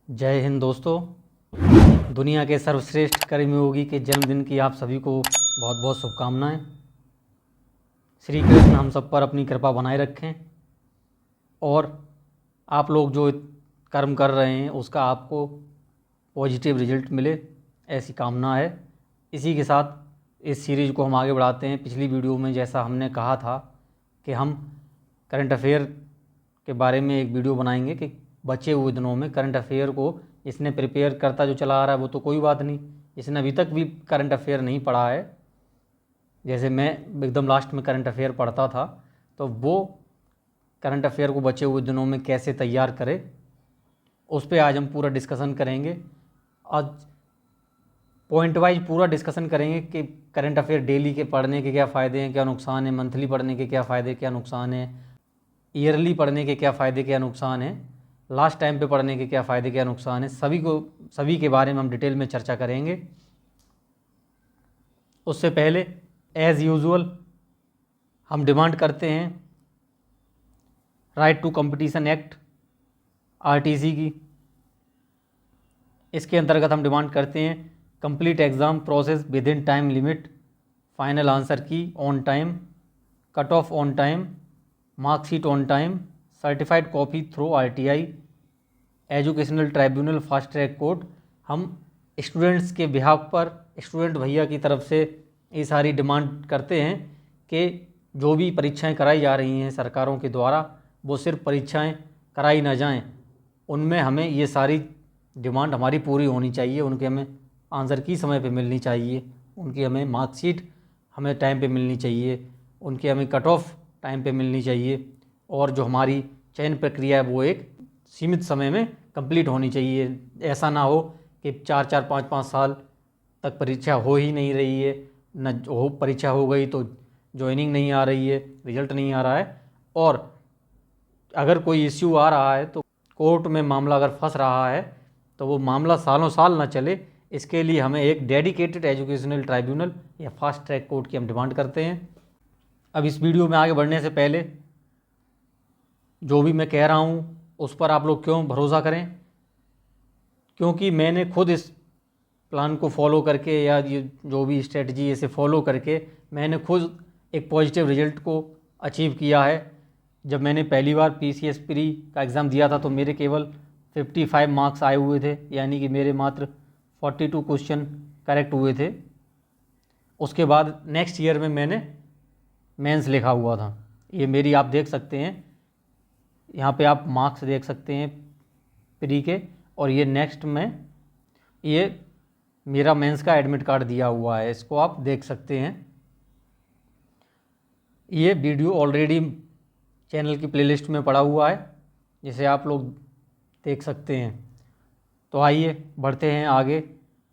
जय हिंद दोस्तों। दुनिया के सर्वश्रेष्ठ कर्मयोगी के जन्मदिन की आप सभी को बहुत बहुत शुभकामनाएं। श्री कृष्ण हम सब पर अपनी कृपा बनाए रखें और आप लोग जो कर्म कर रहे हैं उसका आपको पॉजिटिव रिजल्ट मिले, ऐसी कामना है। इसी के साथ इस सीरीज़ को हम आगे बढ़ाते हैं। पिछली वीडियो में जैसा हमने कहा था कि हम करंट अफेयर के बारे में एक वीडियो बनाएंगे कि बचे हुए दिनों में करंट अफेयर को इसने प्रिपेयर करता जो चला आ रहा है वो तो कोई बात नहीं, इसने अभी तक भी करंट अफेयर नहीं पढ़ा है। जैसे मैं एकदम लास्ट में करंट अफेयर पढ़ता था, तो वो करंट अफेयर को बचे हुए दिनों में कैसे तैयार करे, उस पर आज हम पूरा डिस्कशन करेंगे। आज पॉइंट वाइज पूरा डिस्कशन करेंगे कि करंट अफेयर डेली के पढ़ने के क्या फ़ायदे हैं, क्या नुकसान है, मंथली पढ़ने के क्या फ़ायदे क्या नुकसान है, ईयरली पढ़ने के क्या फ़ायदे क्या नुकसान है, लास्ट टाइम पे पढ़ने के क्या फ़ायदे क्या नुकसान है, सभी के बारे में हम डिटेल में चर्चा करेंगे। उससे पहले एज़ यूजुअल हम डिमांड करते हैं right to competition act RTC की। इसके अंतर्गत हम डिमांड करते हैं complete exam process within time limit, final answer key on time, cut off on time, marksheet on time, certified copy through RTI, educational tribunal fast track court. हम students के behalf पर student भैया की तरफ से ये सारी demand करते हैं कि जो भी परीक्षाएं कराई जा रही हैं सरकारों के द्वारा, वो सिर्फ परीक्षाएं कराई ना जाएं, उनमें हमें ये सारी डिमांड हमारी पूरी होनी चाहिए। उनके हमें आंसर की समय पे मिलनी चाहिए, उनकी हमें मार्कशीट हमें टाइम पे मिलनी चाहिए, उनकी हमें कट ऑफ टाइम पे मिलनी चाहिए, और जो हमारी चयन प्रक्रिया है वो एक सीमित समय में कंप्लीट होनी चाहिए। ऐसा ना हो कि 4-4 5-5 साल तक परीक्षा हो ही नहीं रही है, न हो परीक्षा हो गई तो ज्वाइनिंग नहीं आ रही है, रिजल्ट नहीं आ रहा है, और अगर कोई इश्यू आ रहा है तो कोर्ट में मामला अगर फंस रहा है तो वो मामला सालों साल ना चले। इसके लिए हमें एक डेडिकेटेड एजुकेशनल ट्राइब्यूनल या फास्ट ट्रैक कोर्ट की हम डिमांड करते हैं। अब इस वीडियो में आगे बढ़ने से पहले जो भी मैं कह रहा हूँ उस पर आप लोग क्यों भरोसा करें, क्योंकि मैंने खुद इस प्लान को फॉलो करके या ये जो भी स्ट्रेटजी इसे फॉलो करके मैंने खुद एक पॉजिटिव रिजल्ट को अचीव किया है। जब मैंने पहली बार पीसीएस प्री का एग्ज़ाम दिया था तो मेरे केवल 55 मार्क्स आए हुए थे, यानी कि मेरे मात्र 42 क्वेश्चन करेक्ट हुए थे। उसके बाद नेक्स्ट ईयर में मैंने मेंस लिखा हुआ था। ये मेरी आप देख सकते हैं, यहाँ पे आप मार्क्स देख सकते हैं प्री के, और ये नेक्स्ट में ये मेरा मेंस का एडमिट कार्ड दिया हुआ है, इसको आप देख सकते हैं। ये वीडियो ऑलरेडी चैनल की प्लेलिस्ट में पड़ा हुआ है, जिसे आप लोग देख सकते हैं। तो आइए बढ़ते हैं आगे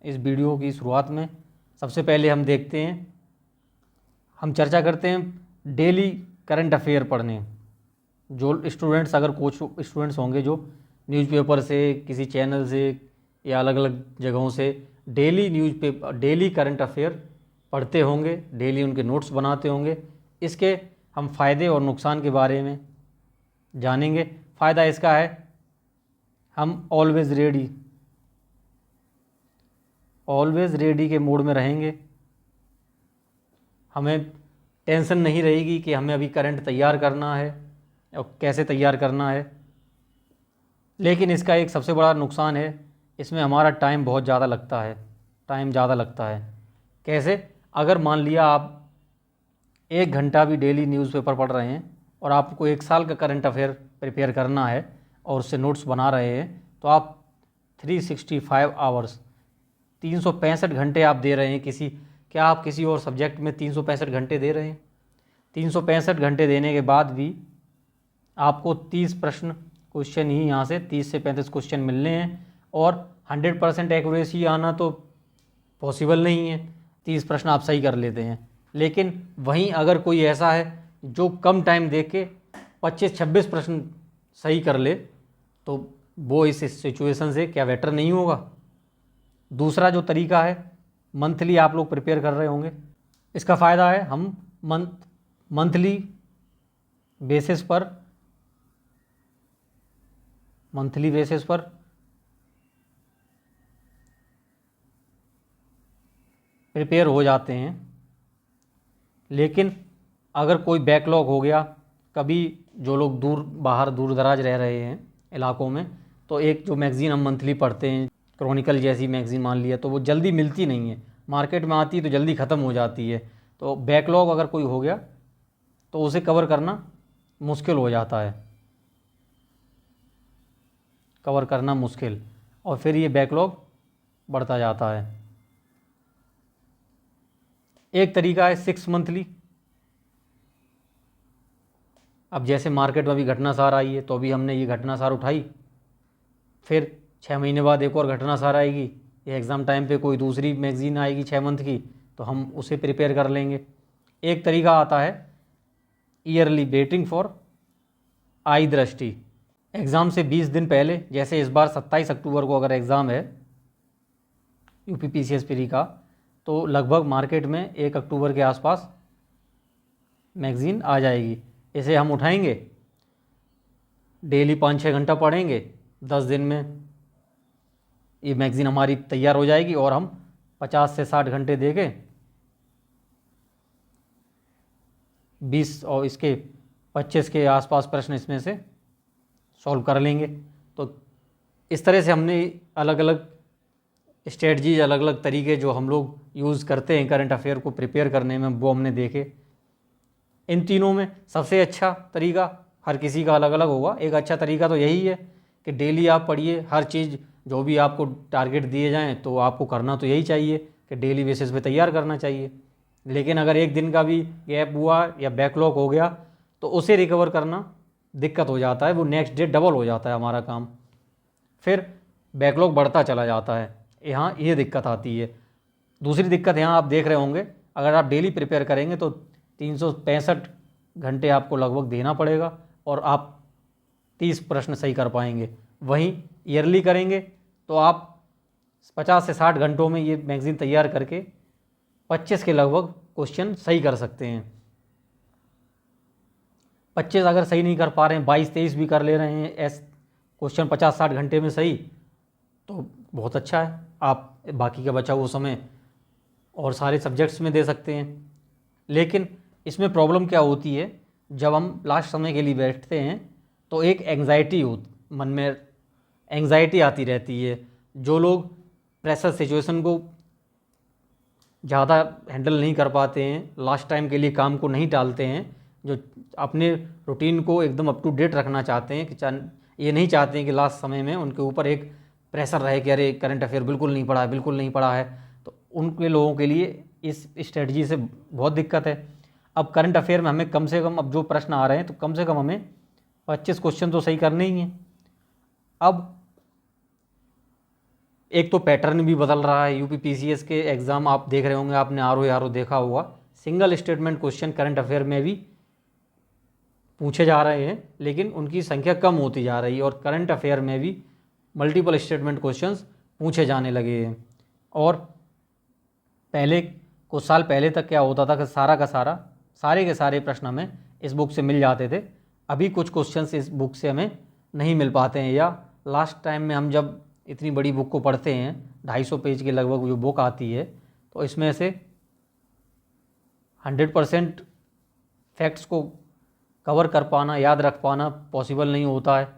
इस वीडियो की शुरुआत में। सबसे पहले हम देखते हैं, हम चर्चा करते हैं डेली करंट अफेयर पढ़ने। जो स्टूडेंट्स, अगर कुछ स्टूडेंट्स होंगे जो न्यूज़पेपर से, किसी चैनल से या अलग अलग जगहों से डेली करंट अफेयर पढ़ते होंगे, डेली उनके नोट्स बनाते होंगे, इसके हम फ़ायदे और नुकसान के बारे में जानेंगे। फ़ायदा इसका है, हम ऑलवेज़ रेडी के मोड में रहेंगे। हमें टेंशन नहीं रहेगी कि हमें अभी करंट तैयार करना है और कैसे तैयार करना है। लेकिन इसका एक सबसे बड़ा नुकसान है, इसमें हमारा टाइम बहुत ज़्यादा लगता है। कैसे? अगर मान लिया आप 1 घंटा भी डेली न्यूज़पेपर पढ़ रहे हैं और आपको 1 साल का करंट अफेयर प्रिपेयर करना है और उससे नोट्स बना रहे हैं, तो आप 365 आवर्स 365 घंटे आप दे रहे हैं। क्या आप किसी और सब्जेक्ट में 365 घंटे दे रहे हैं? 365 घंटे देने के बाद भी आपको 30 क्वेश्चन ही यहाँ से 30 से 35 क्वेश्चन मिलने हैं, और 100% एक्यूरेसी आना तो पॉसिबल नहीं है। 30 प्रश्न आप सही कर लेते हैं, लेकिन वहीं अगर कोई ऐसा है जो कम टाइम दे के 25-26 प्रश्न सही कर ले, तो वो इस सिचुएशन से क्या बेटर नहीं होगा? दूसरा जो तरीका है, मंथली आप लोग प्रिपेयर कर रहे होंगे, इसका फ़ायदा है हम मंथली बेसिस पर प्रिपेयर हो जाते हैं। लेकिन अगर कोई बैकलॉग हो गया, कभी जो लोग बाहर दूर दराज रह रहे हैं इलाकों में, तो एक जो मैगज़ीन हम मंथली पढ़ते हैं, क्रॉनिकल जैसी मैगज़ीन मान लिया, तो वो जल्दी मिलती नहीं है, मार्केट में आती है तो जल्दी ख़त्म हो जाती है। तो बैकलॉग अगर कोई हो गया तो उसे कवर करना मुश्किल हो जाता है, कवर करना मुश्किल, और फिर ये बैकलॉग बढ़ता जाता है। एक तरीका है 6 मंथली। अब जैसे मार्केट में अभी घटना सार आई है, तो अभी हमने ये घटना सार उठाई, फिर 6 महीने बाद एक और घटना सार आएगी, ये एग्ज़ाम टाइम पे कोई दूसरी मैगज़ीन आएगी 6 मंथ की, तो हम उसे प्रिपेयर कर लेंगे। एक तरीका आता है ईयरली वेटिंग फॉर आई दृष्टि। एग्ज़ाम से 20 दिन पहले, जैसे इस बार 27 अक्टूबर को अगर एग्ज़ाम है यूपी पीसीएस प्री का, तो लगभग मार्केट में 1 अक्टूबर के आसपास मैगज़ीन आ जाएगी। इसे हम उठाएंगे, डेली 5-6 घंटा पढ़ेंगे, 10 दिन में ये मैगज़ीन हमारी तैयार हो जाएगी, और हम 50 से 60 घंटे देके 20 और इसके 25 के आसपास प्रश्न इसमें से सॉल्व कर लेंगे। तो इस तरह से हमने अलग अलग स्ट्रेटजीज, अलग अलग तरीके जो हम लोग यूज़ करते हैं करंट अफेयर को प्रिपेयर करने में, वो हमने देखे। इन तीनों में सबसे अच्छा तरीका, हर किसी का अलग अलग होगा, एक अच्छा तरीका तो यही है कि डेली आप पढ़िए। हर चीज़ जो भी आपको टारगेट दिए जाएं तो आपको करना तो यही चाहिए कि डेली बेसिस पे तैयार करना चाहिए। लेकिन अगर एक दिन का भी गैप हुआ या बैकलॉग हो गया तो उसे रिकवर करना दिक्कत हो जाता है, वो नेक्स्ट डे डबल हो जाता है हमारा काम, फिर बैकलॉग बढ़ता चला जाता है। यहाँ ये दिक्कत आती है। दूसरी दिक्कत यहाँ आप देख रहे होंगे, अगर आप डेली प्रिपेयर करेंगे तो 365 घंटे आपको लगभग देना पड़ेगा और आप 30 प्रश्न सही कर पाएंगे। वहीं ईयरली करेंगे तो आप 50 से 60 घंटों में ये मैगज़ीन तैयार करके 25 के लगभग क्वेश्चन सही कर सकते हैं। 25 अगर सही नहीं कर पा रहे हैं, 22-23 भी कर ले रहे हैं क्वेश्चन 50-60 घंटे में सही, तो बहुत अच्छा है। आप बाकी का बचा हुआ समय और सारे सब्जेक्ट्स में दे सकते हैं। लेकिन इसमें प्रॉब्लम क्या होती है, जब हम लास्ट समय के लिए बैठते हैं तो एक एंग्जाइटी मन में एंग्जाइटी आती रहती है। जो लोग प्रेशर सिचुएशन को ज़्यादा हैंडल नहीं कर पाते हैं, लास्ट टाइम के लिए काम को नहीं टालते हैं, जो अपने रूटीन को एकदम अप टू डेट रखना चाहते हैं, कि ये नहीं चाहते हैं कि लास्ट समय में उनके ऊपर एक प्रेशर रहे कि अरे करंट अफेयर बिल्कुल नहीं पढ़ा है, बिल्कुल नहीं पढ़ा है, तो उनके लोगों के लिए इस स्ट्रेटजी से बहुत दिक्कत है। अब करंट अफेयर में हमें कम से कम, अब जो प्रश्न आ रहे हैं तो कम से कम हमें 25 क्वेश्चन तो सही करने ही हैं। अब एक तो पैटर्न भी बदल रहा है। यूपी पीसीएस के एग्ज़ाम आप देख रहे होंगे, आपने आर ओ देखा होगा, single statement question current affair में भी पूछे जा रहे हैं, लेकिन उनकी संख्या कम होती जा रही है, और करंट अफेयर में भी मल्टीपल स्टेटमेंट क्वेश्चंस पूछे जाने लगे हैं। और पहले कुछ साल पहले तक क्या होता था कि सारा का सारा, सारे के सारे प्रश्न हमें इस बुक से मिल जाते थे। अभी कुछ क्वेश्चंस इस बुक से हमें नहीं मिल पाते हैं, या लास्ट टाइम में हम जब इतनी बड़ी बुक को पढ़ते हैं, 250 पेज के लगभग जो बुक आती है, तो इसमें से 100% फैक्ट्स को कवर कर पाना, याद रख पाना पॉसिबल नहीं होता है।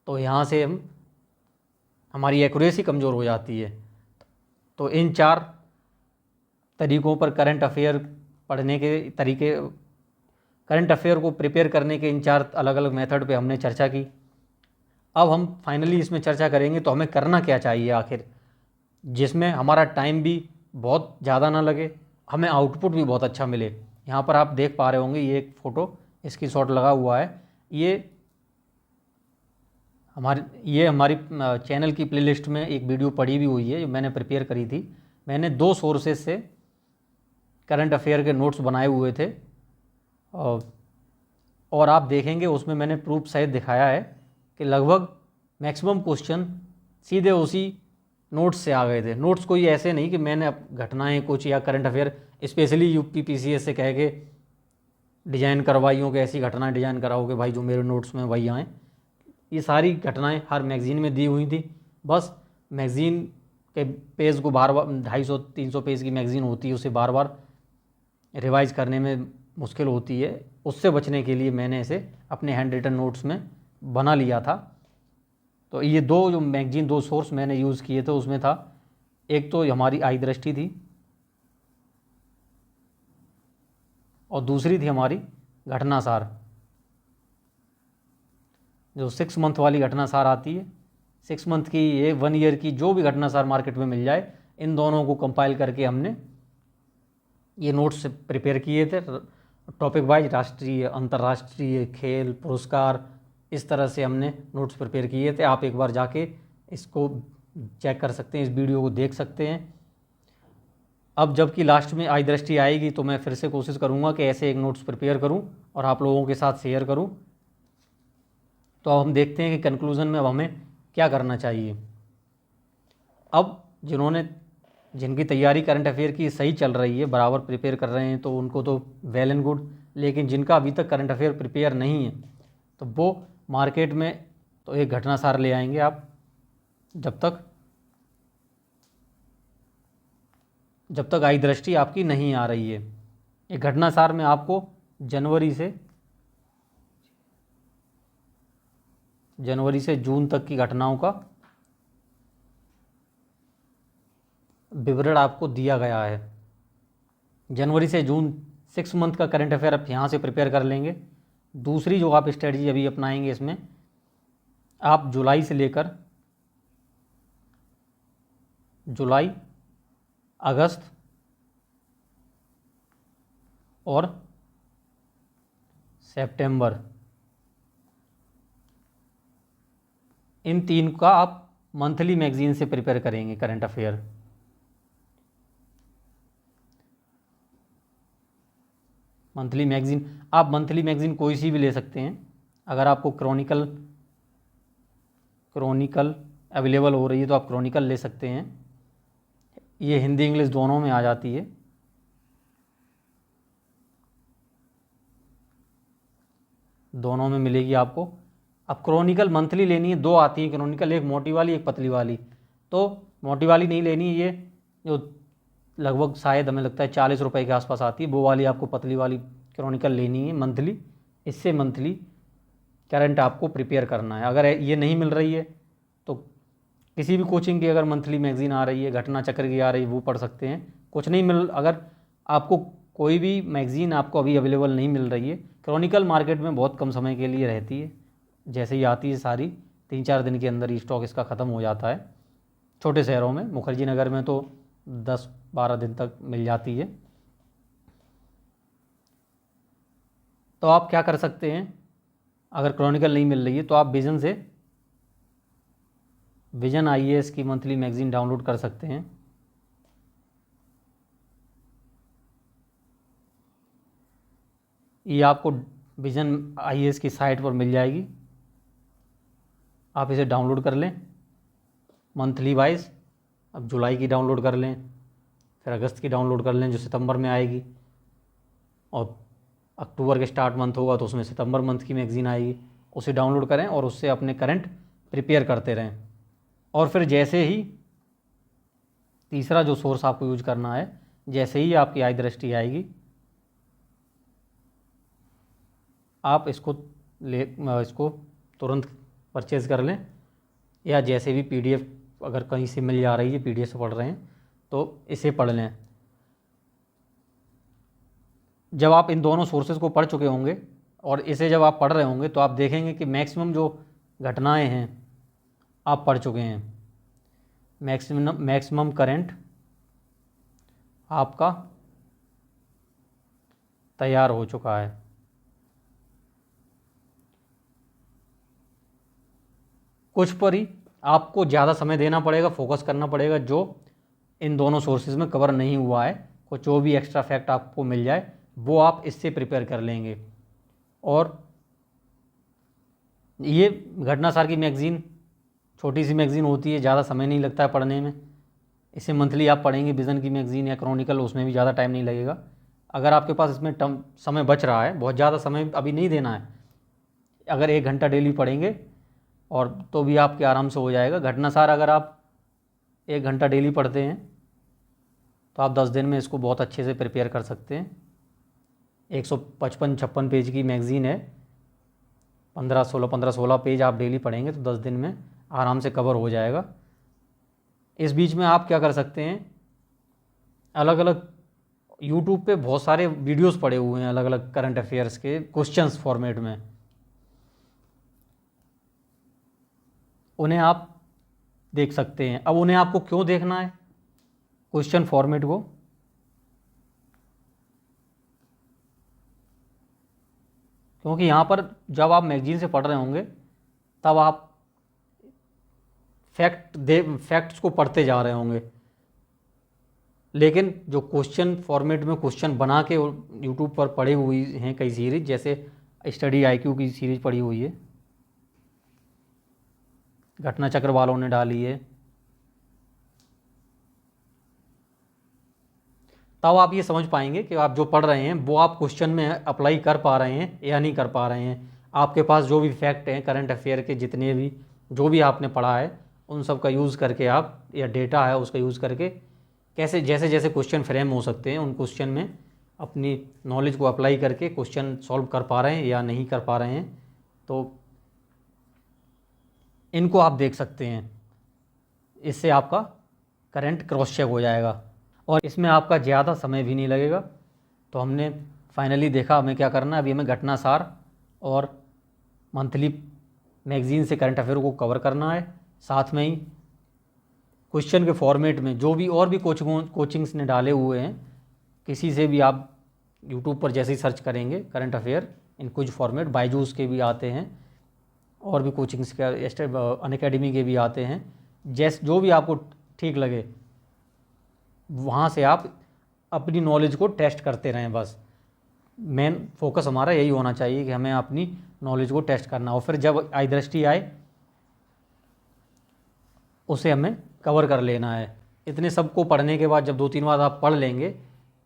तो यहाँ से हमारी एक्यूरेसी कमज़ोर हो जाती है। तो इन 4 तरीक़ों पर करंट अफेयर पढ़ने के तरीके, करंट अफेयर को प्रिपेयर करने के इन 4 अलग अलग मेथड पे हमने चर्चा की। अब हम फाइनली इसमें चर्चा करेंगे तो हमें करना क्या चाहिए आखिर, जिसमें हमारा टाइम भी बहुत ज़्यादा ना लगे, हमें आउटपुट भी बहुत अच्छा मिले। यहाँ पर आप देख पा रहे होंगे, ये एक फ़ोटो इसकी शॉट लगा हुआ है। ये हमारी चैनल की प्लेलिस्ट में एक वीडियो पड़ी भी हुई है जो मैंने प्रिपेयर करी थी। मैंने 2 सोर्सेज से करंट अफेयर के नोट्स बनाए हुए थे, और आप देखेंगे उसमें मैंने प्रूफ सहित दिखाया है कि लगभग मैक्सिमम क्वेश्चन सीधे उसी नोट्स से आ गए थे। नोट्स कोई ऐसे नहीं कि मैंने घटनाएं कुछ या current affair specially UP PCS से कह के डिज़ाइन करवाई हो कि ऐसी घटनाएं डिज़ाइन कराओ कि भाई जो मेरे नोट्स में वही आएँ। ये सारी घटनाएं हर मैगज़ीन में दी हुई थी। बस मैगज़ीन के पेज को बार बार 250-300 पेज की मैगज़ीन होती है, उसे बार बार रिवाइज़ करने में मुश्किल होती है। उससे बचने के लिए मैंने इसे अपने हैंड रिटन नोट्स में बना लिया था। तो ये दो जो मैगज़ीन, दो सोर्स मैंने यूज़ किए थे, उसमें था एक तो हमारी आई दृष्टि थी और दूसरी थी हमारी घटनासार, जो 6 मंथ वाली घटनासार आती है। 6 मंथ की, ये 1 ईयर की, जो भी घटनासार मार्केट में मिल जाए, इन दोनों को कंपाइल करके हमने ये नोट्स प्रिपेयर किए थे टॉपिक वाइज, राष्ट्रीय, अंतर्राष्ट्रीय, खेल, पुरस्कार, इस तरह से हमने नोट्स प्रिपेयर किए थे। आप एक बार जाके इसको चेक कर सकते हैं, इस वीडियो को देख सकते हैं। अब जबकि लास्ट में आई दृष्टि आएगी तो मैं फिर से कोशिश करूँगा कि ऐसे एक नोट्स प्रिपेयर करूँ और आप लोगों के साथ शेयर करूँ। तो अब हम देखते हैं कि कंक्लूज़न में अब हमें क्या करना चाहिए। अब जिनकी तैयारी करंट अफेयर की सही चल रही है, बराबर प्रिपेयर कर रहे हैं, तो उनको तो वेल एंड गुड। लेकिन जिनका अभी तक करंट अफेयर प्रिपेयर नहीं है, तो वो मार्केट में तो एक घटनासार ले आएंगे आप। जब तक आई दृष्टि आपकी नहीं आ रही है, एक घटनासार में आपको जनवरी से जून तक की घटनाओं का विवरण आपको दिया गया है। जनवरी से जून 6 मंथ का करंट अफेयर आप यहाँ से प्रिपेयर कर लेंगे। दूसरी जो आप स्ट्रेटजी अभी अपनाएंगे, इसमें आप जुलाई, अगस्त और सितंबर, इन 3 का आप मंथली मैगज़ीन से प्रिपेयर करेंगे करंट अफेयर। मंथली मैगज़ीन, आप मंथली मैगज़ीन कोई सी भी ले सकते हैं। अगर आपको क्रॉनिकल अवेलेबल हो रही है तो आप क्रॉनिकल ले सकते हैं। ये हिंदी इंग्लिश दोनों में आ जाती है। दोनों में मिलेगी आपको। अब क्रॉनिकल मंथली लेनी है, 2 आती है क्रॉनिकल, एक मोटी वाली, एक पतली वाली। तो मोटी वाली नहीं लेनी है, ये जो लगभग शायद हमें लगता है 40 रुपये के आसपास आती है, वो वाली आपको पतली वाली क्रॉनिकल लेनी है मंथली। इससे मंथली करंट आपको प्रिपेयर करना है। अगर ये नहीं मिल रही है तो किसी भी कोचिंग की अगर मंथली मैगज़ीन आ रही है, घटना चक्र की आ रही है, वो पढ़ सकते हैं। कुछ नहीं अगर आपको कोई भी मैगज़ीन आपको अभी अवेलेबल नहीं मिल रही है, क्रॉनिकल मार्केट में बहुत कम समय के लिए रहती है, जैसे ही आती है सारी 3-4 दिन के अंदर ही स्टॉक इसका ख़त्म हो जाता है। छोटे शहरों में, मुखर्जी नगर में तो 10-12 दिन तक मिल जाती है। तो आप क्या कर सकते हैं, अगर क्रॉनिकल नहीं मिल रही है तो आप विजन IAS की मंथली मैगज़ीन डाउनलोड कर सकते हैं। ये आपको विजन IAS की साइट पर मिल जाएगी, आप इसे डाउनलोड कर लें मंथली वाइज। अब जुलाई की डाउनलोड कर लें, फिर अगस्त की डाउनलोड कर लें जो सितंबर में आएगी, और अक्टूबर के स्टार्ट मंथ होगा तो उसमें सितंबर मंथ की मैगज़ीन आएगी, उसे डाउनलोड करें और उससे अपने करंट प्रिपेयर करते रहें। और फिर जैसे ही तीसरा जो सोर्स आपको यूज करना है, जैसे ही आपकी आई दृष्टि आएगी, आप इसको तुरंत परचेज़ कर लें, या जैसे भी PDF अगर कहीं से मिल जा रही है, PDF से पढ़ रहे हैं तो इसे पढ़ लें। जब आप इन दोनों सोर्सेज को पढ़ चुके होंगे और इसे जब आप पढ़ रहे होंगे तो आप देखेंगे कि मैक्सिमम जो घटनाएं हैं आप पढ़ चुके हैं। मैक्सिमम करंट आपका तैयार हो चुका है। कुछ पर ही आपको ज़्यादा समय देना पड़ेगा, फोकस करना पड़ेगा, जो इन दोनों सोर्सेज में कवर नहीं हुआ है। कुछ जो भी एक्स्ट्रा फैक्ट आपको मिल जाए वो आप इससे प्रिपेयर कर लेंगे। और ये घटनासार की मैगज़ीन छोटी सी मैगज़ीन होती है, ज़्यादा समय नहीं लगता है पढ़ने में। इसे मंथली आप पढ़ेंगे, विज़न की मैगज़ीन या क्रॉनिकल, उसमें भी ज़्यादा टाइम नहीं लगेगा। अगर आपके पास इसमें समय बच रहा है, बहुत ज़्यादा समय अभी नहीं देना है, अगर 1 घंटा डेली पढ़ेंगे और तो भी आपके आराम से हो जाएगा। घटनासार अगर आप 1 घंटा डेली पढ़ते हैं तो आप 10 दिन में इसको बहुत अच्छे से प्रिपेयर कर सकते हैं। 155-56 पेज की मैगज़ीन है, 15-16 पेज आप डेली पढ़ेंगे तो 10 दिन में आराम से कवर हो जाएगा। इस बीच में आप क्या कर सकते हैं, अलग अलग यूट्यूब पे बहुत सारे वीडियोस पड़े हुए हैं अलग अलग करंट अफेयर्स के क्वेश्चंस फॉर्मेट में, उन्हें आप देख सकते हैं। अब उन्हें आपको क्यों देखना है क्वेश्चन फॉर्मेट को, क्योंकि यहाँ पर जब आप मैगजीन से पढ़ रहे होंगे तब आप फैक्ट्स को पढ़ते जा रहे होंगे, लेकिन जो क्वेश्चन फॉर्मेट में क्वेश्चन बना के यूट्यूब पर पढ़ी हुई हैं कई सीरीज, जैसे स्टडी IQ की सीरीज पढ़ी हुई है, घटना चक्र वालों ने डाली है, तब आप ये समझ पाएंगे कि आप जो पढ़ रहे हैं वो आप क्वेश्चन में अप्लाई कर पा रहे हैं या नहीं कर पा रहे हैं। आपके पास जो भी फैक्ट हैं करंट अफेयर के, जितने भी जो भी आपने पढ़ा है उन सब का यूज़ करके आप, या डेटा है उसका यूज़ करके कैसे जैसे जैसे क्वेश्चन फ्रेम हो सकते हैं उन क्वेश्चन में अपनी नॉलेज को अप्लाई करके क्वेश्चन सॉल्व कर पा रहे हैं या नहीं कर पा रहे हैं, तो इनको आप देख सकते हैं। इससे आपका करंट क्रॉस चेक हो जाएगा और इसमें आपका ज़्यादा समय भी नहीं लगेगा। तो हमने फाइनली देखा हमें क्या करना है, अभी हमें घटना सार और मंथली मैगज़ीन से करंट अफेयर को कवर करना है, साथ में ही क्वेश्चन के फॉर्मेट में जो भी और भी कोचिंग्स ने डाले हुए हैं, किसी से भी आप यूट्यूब पर जैसे ही सर्च करेंगे करंट अफेयर इन कुछ फॉर्मेट, बायजूस के भी आते हैं और भी कोचिंग्स के, अनअकैडमी के भी आते हैं, जो भी आपको ठीक लगे वहाँ से आप अपनी नॉलेज को टेस्ट करते रहें। बस मेन फोकस हमारा यही होना चाहिए कि हमें अपनी नॉलेज को टेस्ट करना, और फिर जब आई दृष्टि आए उसे हमें कवर कर लेना है। इतने सब को पढ़ने के बाद जब 2-3 बार आप पढ़ लेंगे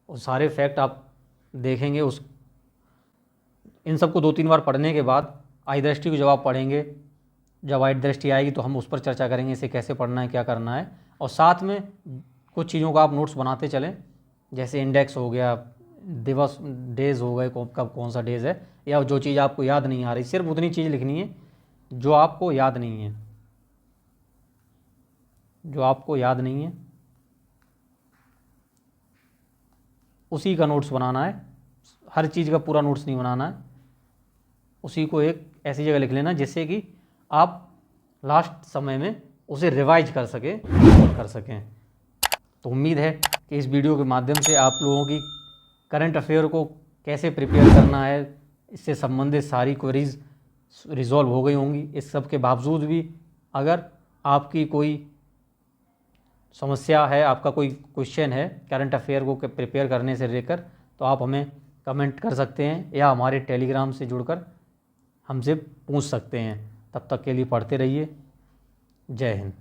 और सारे फैक्ट आप देखेंगे, इन सबको 2-3 बार पढ़ने के बाद आई दृष्टि को जब आप पढ़ेंगे, जब आई दृष्टि आएगी तो हम उस पर चर्चा करेंगे इसे कैसे पढ़ना है, क्या करना है, और साथ में कुछ चीज़ों का आप नोट्स बनाते चलें, जैसे इंडेक्स हो गया, दिवस डेज हो गए, कब कौन सा डेज है, या जो चीज़ आपको याद नहीं आ रही सिर्फ उतनी चीज़ लिखनी है जो आपको याद नहीं है, जो आपको याद नहीं है उसी का नोट्स बनाना है। हर चीज़ का पूरा नोट्स नहीं बनाना है, उसी को एक ऐसी जगह लिख लेना जिससे कि आप लास्ट समय में उसे रिवाइज कर सकें। तो उम्मीद है कि इस वीडियो के माध्यम से आप लोगों की करंट अफेयर को कैसे प्रिपेयर करना है इससे संबंधित सारी क्वेरीज रिजॉल्व हो गई होंगी। इस सब के बावजूद भी अगर आपकी कोई समस्या है, आपका कोई क्वेश्चन है करंट अफेयर को प्रिपेयर करने से लेकर, तो आप हमें कमेंट कर सकते हैं या हमारे टेलीग्राम से जुड़कर हमसे पूछ सकते हैं। तब तक के लिए पढ़ते रहिए। जय हिंद।